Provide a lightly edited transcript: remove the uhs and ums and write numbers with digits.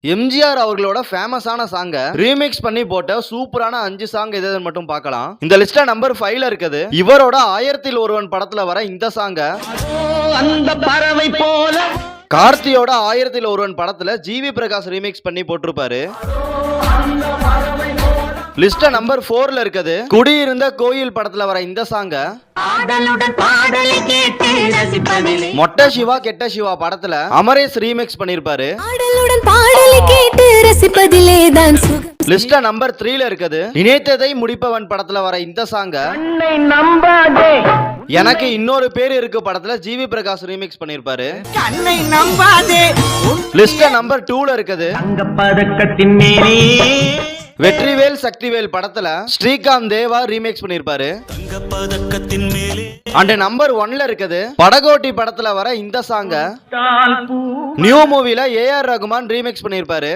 எம்ஜிஆர் அவர்களோட ஃபேமஸான சாங்க ரீமிக்ஸ் பண்ணி போட்ட சூப்பரான 5 சாங் எதுன்னு மட்டும் பார்க்கலாம். இந்த லிஸ்ட்ல நம்பர் 5ல இருக்குது இவரோட 1000ல் ஒருவன் படத்துல வர இந்த சாங்க. அந்த பறவை போல கார்த்தியோட 1000ல் ஒருவன் படத்துல ஜிவி பிரகாஷ் ரீமிக்ஸ் பண்ணி போட்டிருப்பாரு. லிஸ்ட் நம்பர் 4ல இருக்குது குடியிருந்த கோயில் படத்துல வர இந்த சாங்க. மொட்டை சிவா கெட்ட சிவா படத்துல அமரேஷ் ரீமிக்ஸ் பண்ணிருப்பாரு. லிஸ்ட் நம்பர் 3ல இருக்குது நினைத்ததை முடிப்பவன் படத்துல வர இந்த சாங்க. எனக்கு இன்னொரு பேர் இருக்கு படத்துல ஜிவி பிரகாஷ் ரீமிக்ஸ் பண்ணிருப்பாரு. லிஸ்ட் நம்பர் 2ல இருக்குது வெற்றிவேல் சக்திவேல் படத்துல ஸ்ரீகாந்த் தேவா ரீமேக்ஸ் பண்ணிருப்பாரு. அண்ட் நம்பர் 1ல இருக்குது படகோட்டி படத்துல வர இந்த சாங்க நியூ மூவில ஏஆர் ரகுமான் ரீமேக்ஸ் பண்ணிருப்பாரு.